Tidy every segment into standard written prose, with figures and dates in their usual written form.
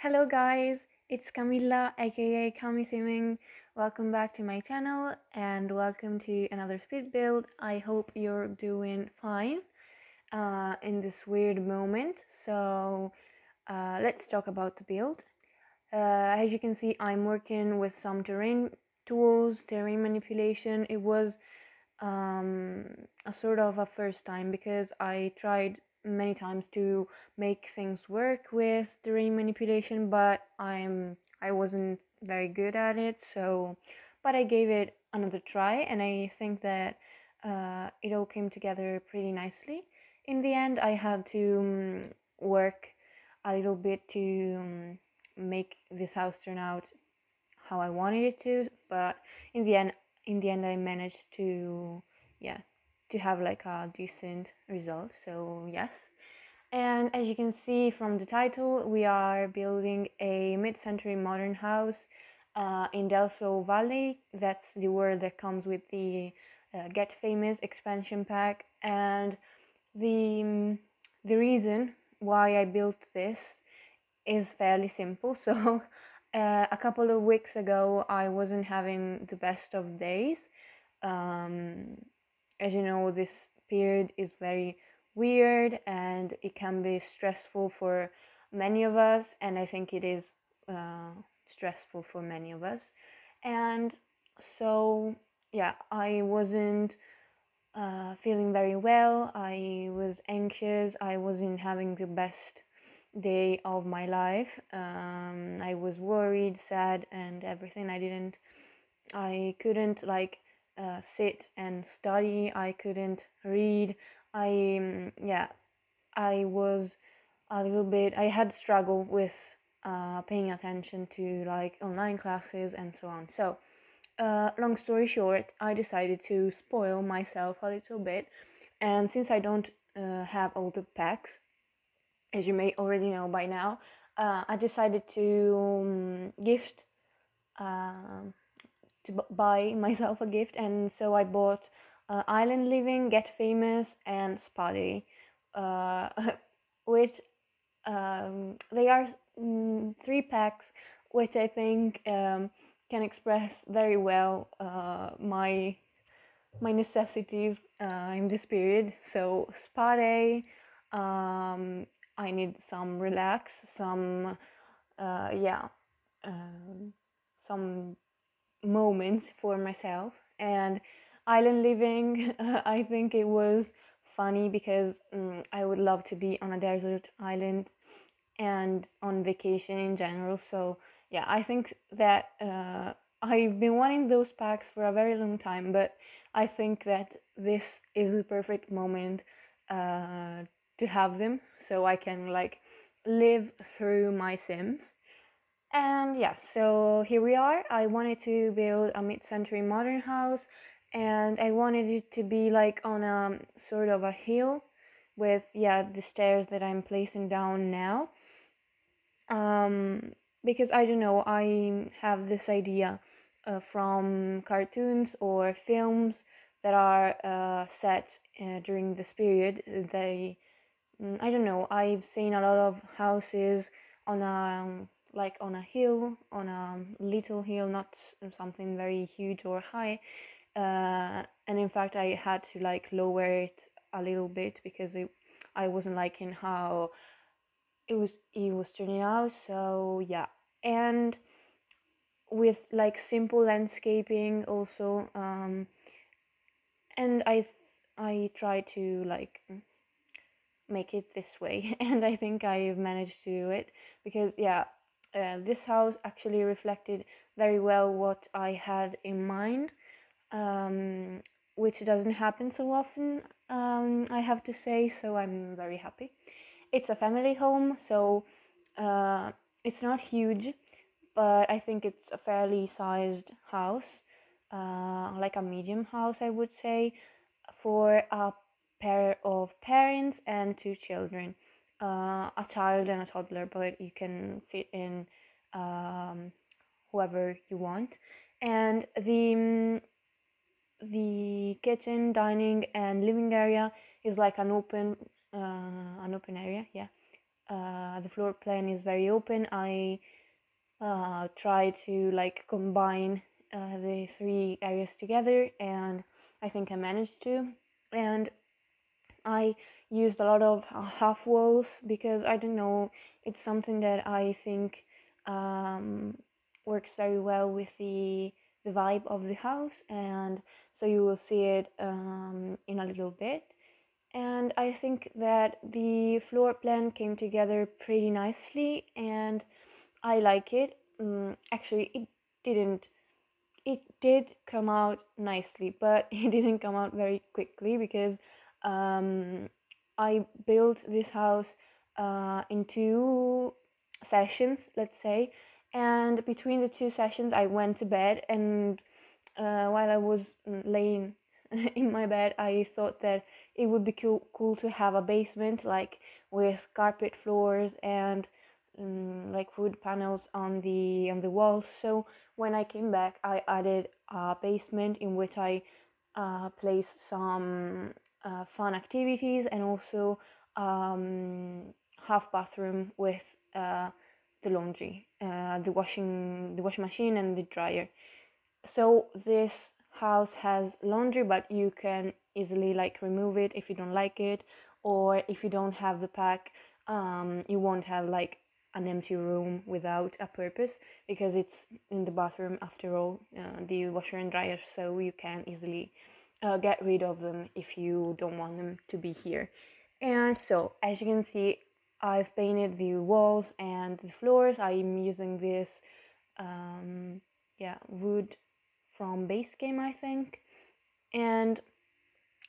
Hello guys, it's Camilla aka CamiSimming. Welcome back to my channel and welcome to another speed build. I hope you're doing fine in this weird moment. Let's talk about the build. As you can see, I'm working with some terrain tools, terrain manipulation. It was a sort of a first time because I tried many times to make things work with terrain manipulation, but I wasn't very good at it. But I gave it another try, and I think that it all came together pretty nicely. In the end, I had to work a little bit to make this house turn out how I wanted it to, but in the end, I managed to, yeah, to have like a decent result. So yes, and as you can see from the title, we are building a mid-century modern house in Delso Valley. That's the word that comes with the Get Famous expansion pack, and the the reason why I built this is fairly simple. So a couple of weeks ago, I wasn't having the best of days. Um, as you know, this period is very weird and it can be stressful for many of us, and I think it is stressful for many of us. And so, yeah, I wasn't feeling very well. I was anxious. I wasn't having the best day of my life. I was worried, sad, and everything. I couldn't like sit and study. I couldn't read. Yeah, I was a little bit. I had struggle with paying attention to like online classes and so on. So long story short, I decided to spoil myself a little bit, and since I don't have all the packs, as you may already know by now, I decided to gift, buy myself a gift, and so I bought Island Living, Get Famous, and Spa Day, uh, which they are three packs, which I think can express very well my necessities in this period. So spa day, I need some relax, yeah, some moments for myself. And island living, I think it was funny because I would love to be on a desert island and on vacation in general. So yeah, I think that I've been wanting those packs for a very long time, but I think that this is the perfect moment to have them, so I can like live through my Sims. And yeah, so here we are. I wanted to build a mid-century modern house, and I wanted it to be like on a sort of a hill with, yeah, the stairs that I'm placing down now. um, because I don't know, I have this idea from cartoons or films that are set during this period. I don't know, I've seen a lot of houses on a like on a hill, on a little hill, not something very huge or high. And in fact, I had to like lower it a little bit because I wasn't liking how it was turning out. So yeah, and with like simple landscaping also, and I try to like make it this way and I think I've managed to do it because yeah, this house actually reflected very well what I had in mind, um, which doesn't happen so often, I have to say, so I'm very happy. It's a family home, so it's not huge, but I think it's a fairly sized house, like a medium house, I would say, for a pair of parents and two children, a child and a toddler, but you can fit in um, whoever you want. And the kitchen, dining, and living area is like an open area, yeah, the floor plan is very open. I try to like combine the three areas together, and I think I managed to. And I used a lot of half walls because I don't know, it's something that I think um, works very well with the vibe of the house, and so you will see it in a little bit. And I think that the floor plan came together pretty nicely, and I like it. Actually, didn't it did come out nicely, but it didn't come out very quickly because um, I built this house in two sessions, let's say, and between the two sessions, I went to bed, and while I was laying in my bed, I thought that it would be cool to have a basement, like with carpet floors and like wood panels on the walls. So when I came back, I added a basement in which I placed some fun activities, and also half bathroom with the laundry, the washing machine and the dryer. So this house has laundry, but you can easily like remove it if you don't like it, or if you don't have the pack, you won't have like an empty room without a purpose, because it's in the bathroom after all, the washer and dryer, so you can easily get rid of them if you don't want them to be here. And so as you can see, I've painted the walls and the floors. I'm using this wood from base game, I think. And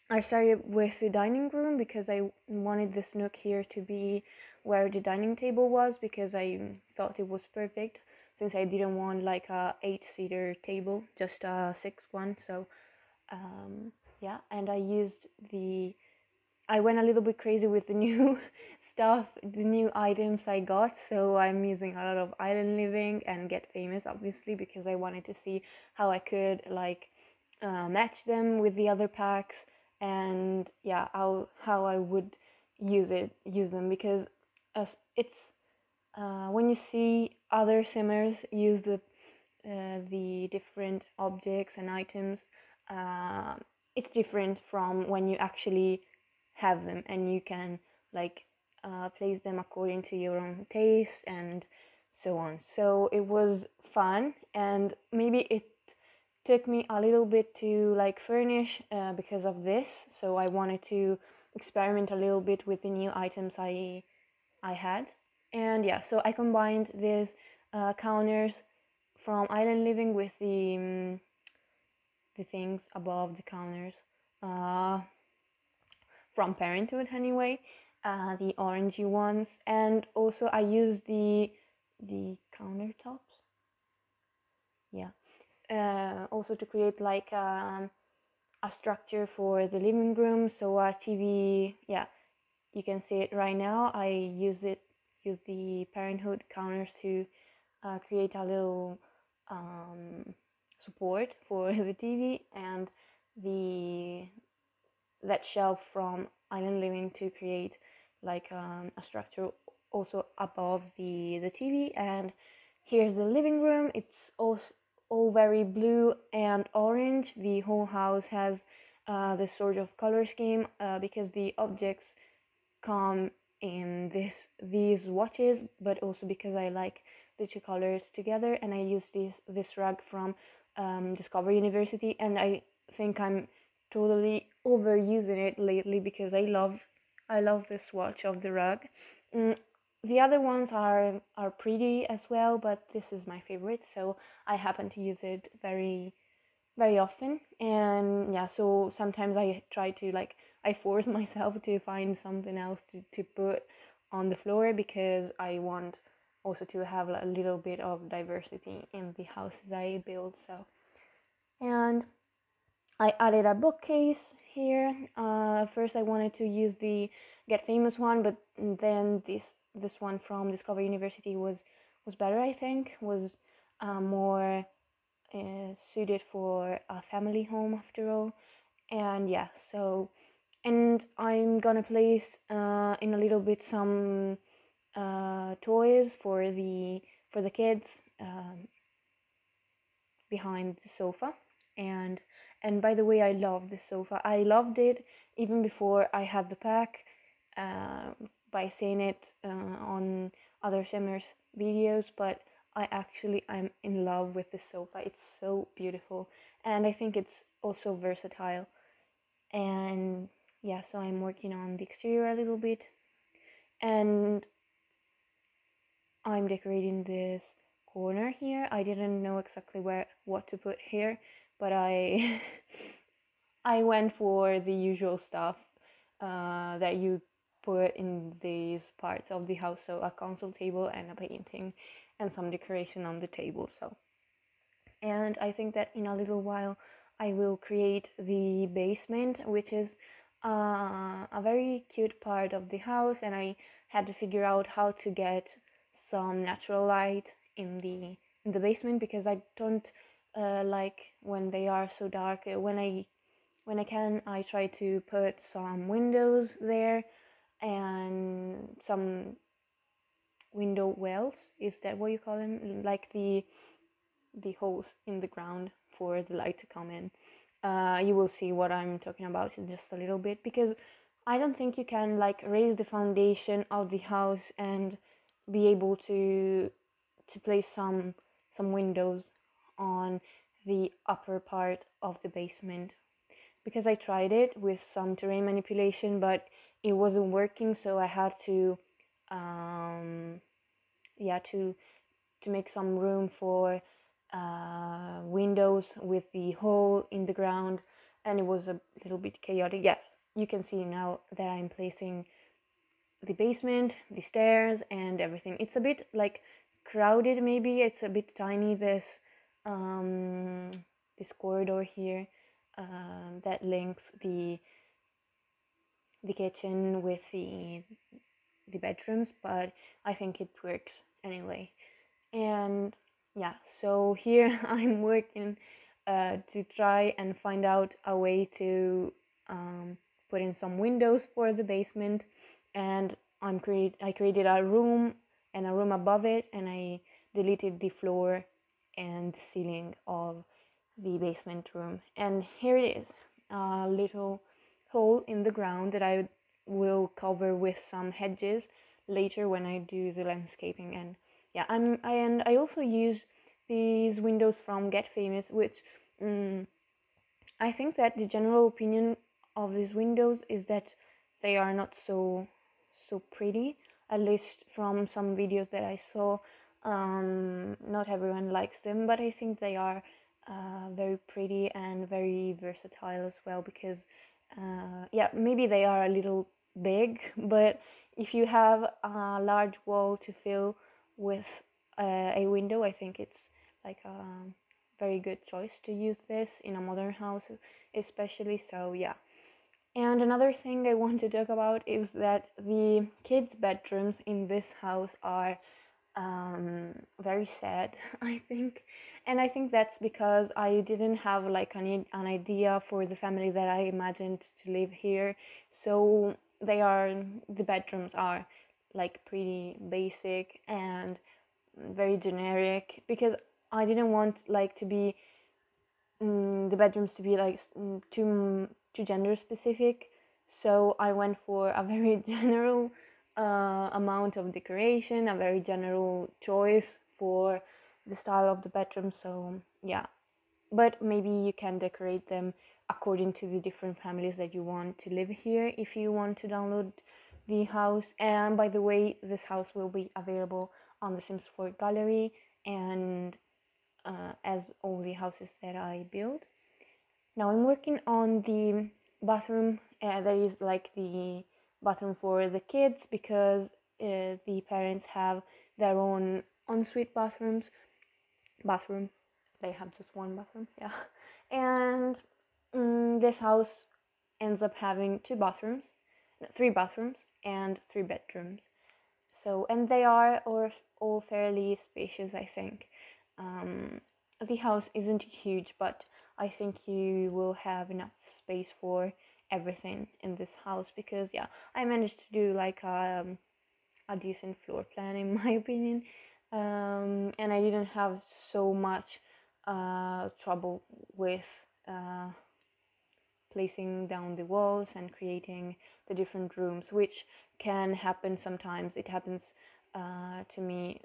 I started with the dining room because I wanted this nook here to be where the dining table was, because I thought it was perfect, since I didn't want like a 8-seater table, just a 6 one. So yeah, and I went a little bit crazy with the new stuff, the new items I got. So I'm using a lot of island living and Get Famous, obviously, because I wanted to see how I could like match them with the other packs, and yeah, how I would use them, because it's when you see other simmers use the different objects and items, uh, it's different from when you actually have them and you can like place them according to your own taste and so on. So it was fun, and maybe it took me a little bit to like furnish because of this. So I wanted to experiment a little bit with the new items I had. And yeah, so I combined these counters from Island Living with the things above the counters uh, from Parenthood anyway, the orangey ones, and also I used the countertops, yeah, also to create like a structure for the living room. So a TV, yeah, you can see it right now. I use the Parenthood counters to create a little support for the TV, and the that shelf from Island Living to create like a structure also above the TV. And here's the living room. It's all very blue and orange. The whole house has this sort of color scheme because the objects come in these watches, but also because I like the two colors together. And I use this rug from Discover University, and I think I'm totally overusing it lately because I love the swatch of the rug. Mm, the other ones are pretty as well, but this is my favorite, so I happen to use it very often. And yeah, so sometimes I try to like I force myself to find something else to put on the floor, because I want also to have a little bit of diversity in the houses I build. So, and I added a bookcase here. First I wanted to use the Get Famous one, but then this one from Discover University was better, I think, was more suited for a family home after all. And yeah, so, and I'm gonna place in a little bit some toys for the kids behind the sofa. And by the way, I love this sofa. I loved it even before I had the pack, uh, by saying it on other simmers videos, but I'm in love with this sofa. It's so beautiful, and I think it's also versatile. And yeah, so I'm working on the exterior a little bit, and I'm decorating this corner here. I didn't know exactly what to put here, but I I went for the usual stuff that you put in these parts of the house. So a console table and a painting and some decoration on the table. So, and I think that in a little while I will create the basement, which is a very cute part of the house, and I had to figure out how to get some natural light in the basement, because I don't like when they are so dark. When I can, I try to put some windows there and some window wells. Is that what you call them? Like the holes in the ground for the light to come in. You will see what I'm talking about in just a little bit, because I don't think you can like raise the foundation of the house and be able to place some windows on the upper part of the basement, because I tried it with some terrain manipulation, but it wasn't working. So I had to, yeah, to make some room for windows with the hole in the ground, and it was a little bit chaotic. Yeah, you can see now that I'm placing the basement, the stairs, and everything. It's a bit like crowded, maybe. It's a bit tiny, this corridor here that links the kitchen with the bedrooms, but I think it works anyway. And yeah, so here I'm working to try and find out a way to put in some windows for the basement. And I created a room and a room above it, and I deleted the floor and the ceiling of the basement room. And here it is, a little hole in the ground that I will cover with some hedges later when I do the landscaping. And yeah, I also use these windows from Get Famous, which I think that the general opinion of these windows is that they are not so pretty, at least from some videos that I saw. Not everyone likes them, but I think they are very pretty and very versatile as well, because yeah, maybe they are a little big, but if you have a large wall to fill with a window, I think it's like a very good choice to use this in a modern house, especially. So yeah. And another thing I want to talk about is that the kids' bedrooms in this house are very sad, I think. And I think that's because I didn't have like an idea for the family that I imagined to live here. So the bedrooms are like pretty basic and very generic, because I didn't want like to be the bedrooms to be like too gender specific. So I went for a very general amount of decoration, a very general choice for the style of the bedroom. So yeah, but maybe you can decorate them according to the different families that you want to live here if you want to download the house. And by the way, this house will be available on the Sims 4 gallery, and as all the houses that I build. Now I'm working on the bathroom. That is like the bathroom for the kids, because the parents have their own ensuite bathroom. They have just one bathroom, yeah. And this house ends up having three bathrooms, and three bedrooms. So, and they are all fairly spacious, I think. The house isn't huge, but I think you will have enough space for everything in this house, because yeah, I managed to do like a decent floor plan in my opinion. And I didn't have so much trouble with placing down the walls and creating the different rooms, which can happen sometimes. It happens to me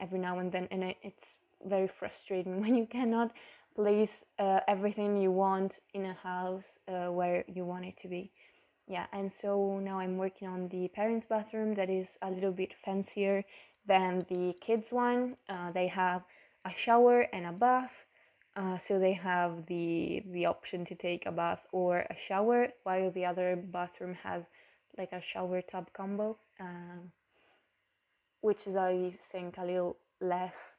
every now and then, and it's very frustrating when you cannot place everything you want in a house where you want it to be. Yeah, and so now I'm working on the parents' bathroom that is a little bit fancier than the kids' one. They have a shower and a bath, so they have the option to take a bath or a shower, while the other bathroom has like a shower tub combo, which is, I think, a little less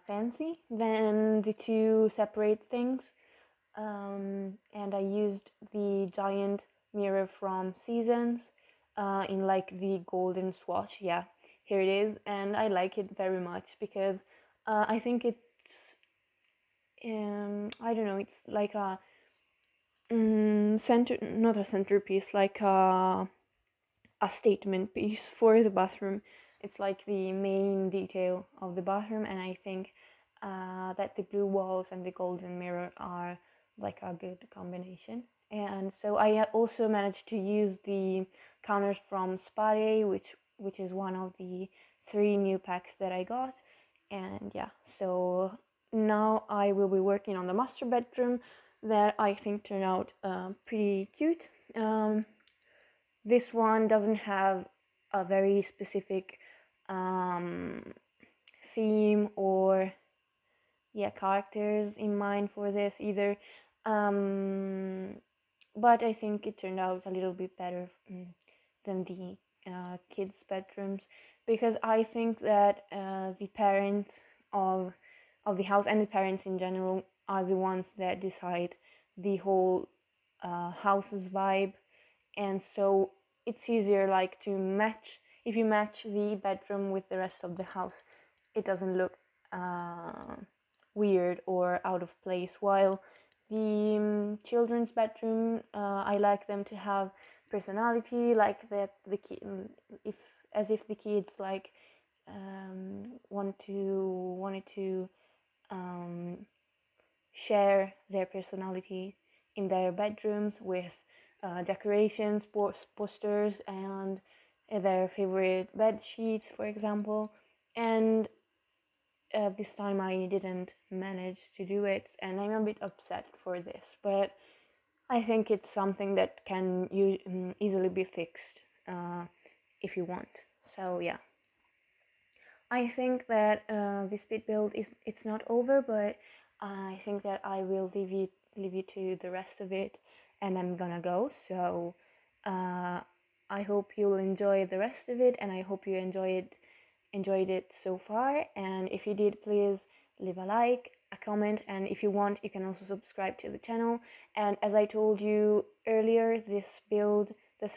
fancy than the two separate things. And I used the giant mirror from Seasons in like the golden swatch. Yeah, here it is, and I like it very much because I think it's I don't know, it's like a not a centerpiece, like a statement piece for the bathroom. It's like the main detail of the bathroom, and I think that the blue walls and the golden mirror are like a good combination. And so I also managed to use the counters from Spade, which is one of the 3 new packs that I got. And yeah, so now I will be working on the master bedroom that I think turned out pretty cute. This one doesn't have a very specific theme or characters in mind for this either, but I think it turned out a little bit better than the kids' bedrooms, because I think that the parents of the house and the parents in general are the ones that decide the whole house's vibe, and so it's easier like to match. If you match the bedroom with the rest of the house, it doesn't look weird or out of place, while the children's bedroom, I like them to have personality, like that the if as if the kids like wanted to share their personality in their bedrooms with decorations, posters, and their favorite bed sheets, for example. And this time I didn't manage to do it, and I'm a bit upset for this, but I think it's something that can easily be fixed if you want. So yeah, I think that this bit build it's not over, but I think that I will leave you to the rest of it, and I'm gonna go. So I hope you'll enjoy the rest of it, and I hope you enjoyed it so far. And if you did, please leave a like, a comment, and if you want, you can also subscribe to the channel. And as I told you earlier, this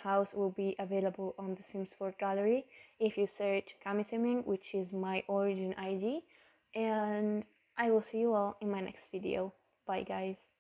house will be available on the Sims 4 gallery if you search CamiSimming, which is my origin ID. And I will see you all in my next video. Bye guys.